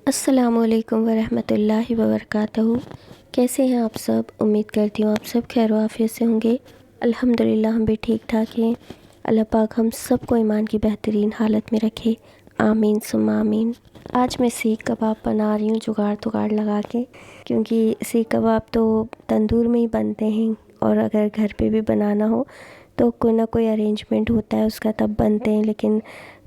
السلام علیکم ورحمۃ اللہ وبرکاتہ۔ کیسے ہیں آپ سب؟ امید کرتی ہوں آپ سب خیر و عافیت سے ہوں گے۔ الحمدللہ ہم بھی ٹھیک ٹھاک ہیں۔ اللہ پاک ہم سب کو ایمان کی بہترین حالت میں رکھے، آمین ثم آمین۔ آج میں سیخ کباب بنا رہی ہوں جگاڑ لگا کے، کیونکہ سیخ کباب تو تندور میں ہی بنتے ہیں، اور اگر گھر پہ بھی بنانا ہو تو کوئی نہ کوئی ارینجمنٹ ہوتا ہے اس کا، تب بنتے ہیں۔ لیکن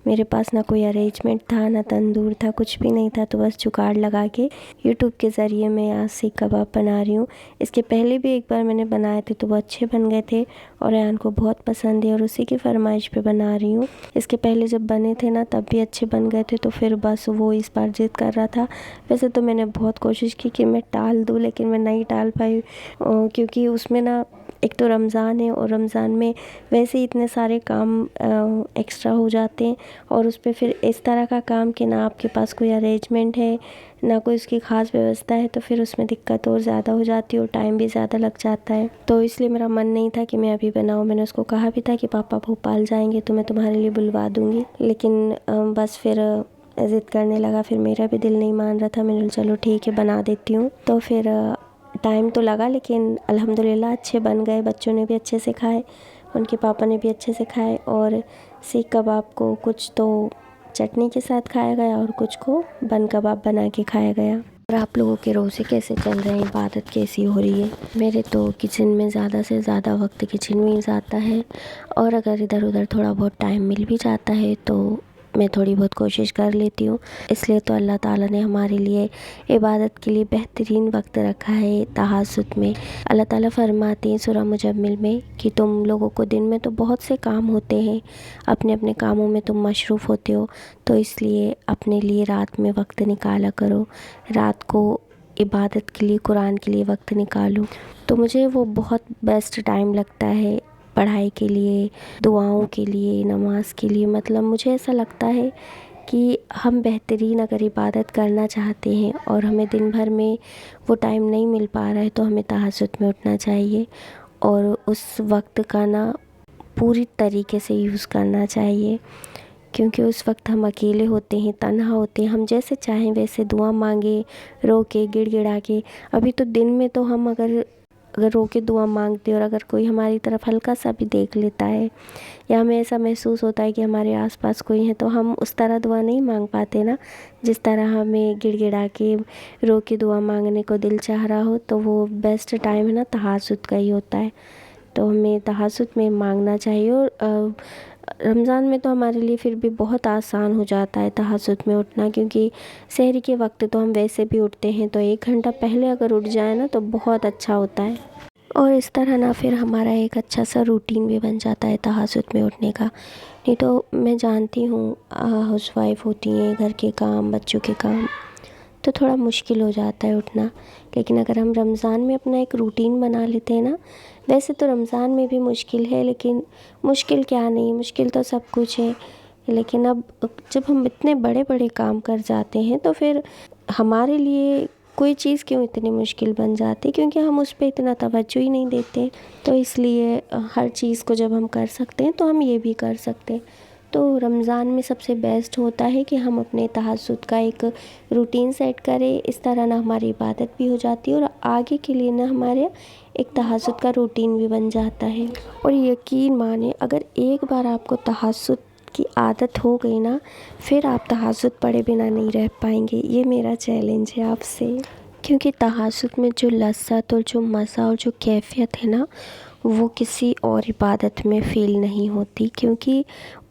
میرے پاس نہ کوئی ارینجمنٹ تھا، نہ تندور تھا، کچھ بھی نہیں تھا، تو بس جگاڑ لگا کے یوٹیوب کے ذریعے میں آج سیخ کباب بنا رہی ہوں۔ اس کے پہلے بھی ایک بار میں نے بنائے تھے تو وہ اچھے بن گئے تھے، اور ایان کو بہت پسند ہے، اور اسی کی فرمائش پہ بنا رہی ہوں۔ اس کے پہلے جب بنے تھے نا تب بھی اچھے بن گئے تھے، تو پھر بس وہ اس بار ضد کر رہا تھا۔ ویسے تو میں نے بہت کوشش کی کہ میں ٹال دوں، لیکن میں نہیں ٹال پائی، کیونکہ اس میں نا ایک تو رمضان ہے، اور رمضان میں ویسے ہی اتنے سارے کام ایکسٹرا ہو جاتے ہیں، اور اس پہ پھر اس طرح کا کام کہ نہ آپ کے پاس کوئی ارینجمنٹ ہے، نہ کوئی اس کی خاص ویوستھا ہے، تو پھر اس میں دقت اور زیادہ ہو جاتی ہے، اور ٹائم بھی زیادہ لگ جاتا ہے۔ تو اس لیے میرا من نہیں تھا کہ میں ابھی بناؤں۔ میں نے اس کو کہا بھی تھا کہ پاپا بھوپال جائیں گے تو میں تمہارے لیے بلوا دوں گی، لیکن بس پھر ضد کرنے لگا، پھر میرا بھی دل نہیں مان رہا تھا۔ میں نے چلو ٹھیک ہے بنا دیتی ہوں۔ تو پھر ٹائم تو لگا، لیکن الحمدللہ اچھے بن گئے، بچوں نے بھی اچھے سے کھائے، ان کے پاپا نے بھی اچھے سے کھائے، اور سیخ کباب کو کچھ تو چٹنی کے ساتھ کھایا گیا اور کچھ کو بن کباب بنا کے کھایا گیا۔ اور آپ لوگوں کے روزے کیسے چل رہے ہیں؟ عبادت کیسی ہو رہی ہے؟ میرے تو کچن میں زیادہ سے زیادہ وقت کچن میں ہی جاتا ہے، اور اگر ادھر ادھر تھوڑا بہت ٹائم مل بھی جاتا ہے تو میں تھوڑی بہت کوشش کر لیتی ہوں۔ اس لیے تو اللہ تعالیٰ نے ہمارے لیے عبادت کے لیے بہترین وقت رکھا ہے تہجد میں۔ اللہ تعالیٰ فرماتے ہیں سورہ مجمل میں کہ تم لوگوں کو دن میں تو بہت سے کام ہوتے ہیں، اپنے اپنے کاموں میں تم مصروف ہوتے ہو، تو اس لیے اپنے لیے رات میں وقت نکالا کرو، رات کو عبادت کے لیے، قرآن کے لیے وقت نکالو۔ تو مجھے وہ بہت بیسٹ ٹائم لگتا ہے پڑھائی کے لیے، دعاؤں کے لیے، نماز کے لیے۔ مطلب مجھے ایسا لگتا ہے کہ ہم بہترین اگر عبادت کرنا چاہتے ہیں اور ہمیں دن بھر میں وہ ٹائم نہیں مل پا رہا ہے تو ہمیں تہجد میں اٹھنا چاہیے، اور اس وقت کا نا پوری طریقے سے یوز کرنا چاہیے، کیونکہ اس وقت ہم اکیلے ہوتے ہیں، تنہا ہوتے ہیں، ہم جیسے چاہیں ویسے دعا مانگے، رو کے گڑ گڑا کے۔ ابھی تو دن میں تو ہم اگر رو کے دعا مانگتے، اور اگر کوئی ہماری طرف ہلکا سا بھی دیکھ لیتا ہے، یا ہمیں ایسا محسوس ہوتا ہے کہ ہمارے آس پاس کوئی ہے، تو ہم اس طرح دعا نہیں مانگ پاتے نا، جس طرح ہمیں گڑ گڑا کے رو کے دعا مانگنے کو دل چاہ رہا ہو۔ تو وہ بیسٹ ٹائم ہے نا تہجد کا ہی ہوتا ہے، تو ہمیں تہجد میں مانگنا چاہیے۔ اور رمضان میں تو ہمارے لیے پھر بھی بہت آسان ہو جاتا ہے تہجد میں اٹھنا، کیونکہ سحری کے وقت تو ہم ویسے بھی اٹھتے ہیں، تو 1 گھنٹہ پہلے اگر اٹھ جائے نا تو بہت اچھا ہوتا ہے، اور اس طرح نا پھر ہمارا ایک اچھا سا روٹین بھی بن جاتا ہے تہجد میں اٹھنے کا۔ نہیں تو میں جانتی ہوں ہاؤس وائف ہوتی ہیں، گھر کے کام، بچوں کے کام، تو تھوڑا مشکل ہو جاتا ہے اٹھنا، لیکن اگر ہم رمضان میں اپنا ایک روٹین بنا لیتے ہیں نا، ویسے تو رمضان میں بھی مشکل ہے، لیکن مشکل کیا نہیں، مشکل تو سب کچھ ہے، لیکن اب جب ہم اتنے بڑے بڑے کام کر جاتے ہیں تو پھر ہمارے لیے کوئی چیز کیوں اتنی مشکل بن جاتی، کیونکہ ہم اس پہ اتنا توجہ ہی نہیں دیتے۔ تو اس لیے ہر چیز کو جب ہم کر سکتے ہیں تو ہم یہ بھی کر سکتے ہیں۔ تو رمضان میں سب سے بیسٹ ہوتا ہے کہ ہم اپنے تہجد کا ایک روٹین سیٹ کریں، اس طرح نہ ہماری عبادت بھی ہو جاتی ہے، اور آگے کے لیے نہ ہمارے ایک تہجد کا روٹین بھی بن جاتا ہے۔ اور یقین مانیں اگر ایک بار آپ کو تہجد کی عادت ہو گئی نا، پھر آپ تہجد پڑھے بنا نہیں رہ پائیں گے، یہ میرا چیلنج ہے آپ سے، کیونکہ تہجد میں جو لذت اور جو مزہ اور جو کیفیت ہے نا، وہ کسی اور عبادت میں فیل نہیں ہوتی، کیونکہ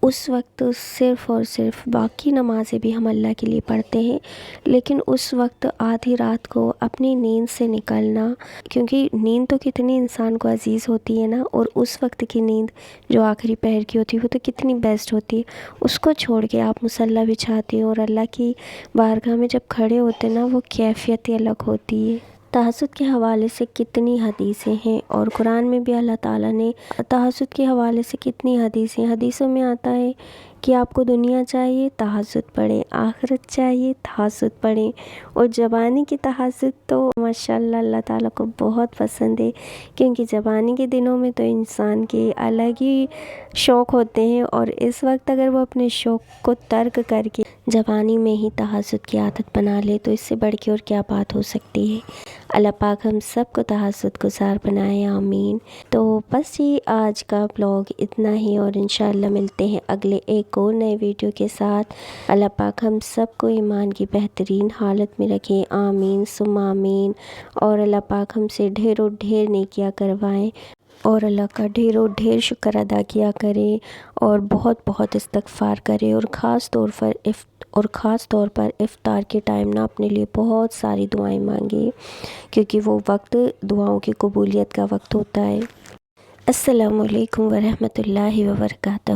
اس وقت صرف اور صرف باقی نمازیں بھی ہم اللہ کے لیے پڑھتے ہیں، لیکن اس وقت آدھی رات کو اپنی نیند سے نکلنا، کیونکہ نیند تو کتنی انسان کو عزیز ہوتی ہے نا، اور اس وقت کی نیند جو آخری پہر کی ہوتی ہے وہ تو کتنی بیسٹ ہوتی ہے، اس کو چھوڑ کے آپ مصلی بچھاتے ہیں اور اللہ کی بارگاہ میں جب کھڑے ہوتے ہیں نا، وہ کیفیت ہی الگ ہوتی ہے۔ تہجد کے حوالے سے کتنی حدیثیں ہیں، اور قرآن میں بھی اللہ تعالیٰ نے تہجد کے حوالے سے کتنی حدیثوں میں آتا ہے کہ آپ کو دنیا چاہیے تہجد پڑھیں، آخرت چاہیے تہجد پڑھیں، اور جوانی کی تہجد تو ماشاءاللہ اللہ تعالیٰ کو بہت پسند ہے، کیونکہ جوانی کے دنوں میں تو انسان کے الگ ہی شوق ہوتے ہیں، اور اس وقت اگر وہ اپنے شوق کو ترک کر کے جوانی میں ہی تہجد کی عادت بنا لے تو اس سے بڑھ کے اور کیا بات ہو سکتی ہے۔ اللہ پاک ہم سب کو تہجد گزار بنائے، آمین۔ تو بس یہ آج کا بلاگ اتنا ہی، اور انشاءاللہ ملتے ہیں اگلے ایک اور نئے ویڈیو کے ساتھ۔ اللہ پاک ہم سب کو ایمان کی بہترین حالت میں رکھیں، آمین ثم آمین، اور اللہ پاک ہم سے ڈھیر و ڈھیر نیکیاں کروائیں، اور اللہ کا ڈھیر و ڈھیر شکر ادا کیا کریں، اور بہت بہت استغفار کریں، اور خاص طور پر افطار کے ٹائم نا اپنے لیے بہت ساری دعائیں مانگیں، کیونکہ وہ وقت دعاؤں کی قبولیت کا وقت ہوتا ہے۔ السلام علیکم ورحمۃ اللہ وبرکاتہ۔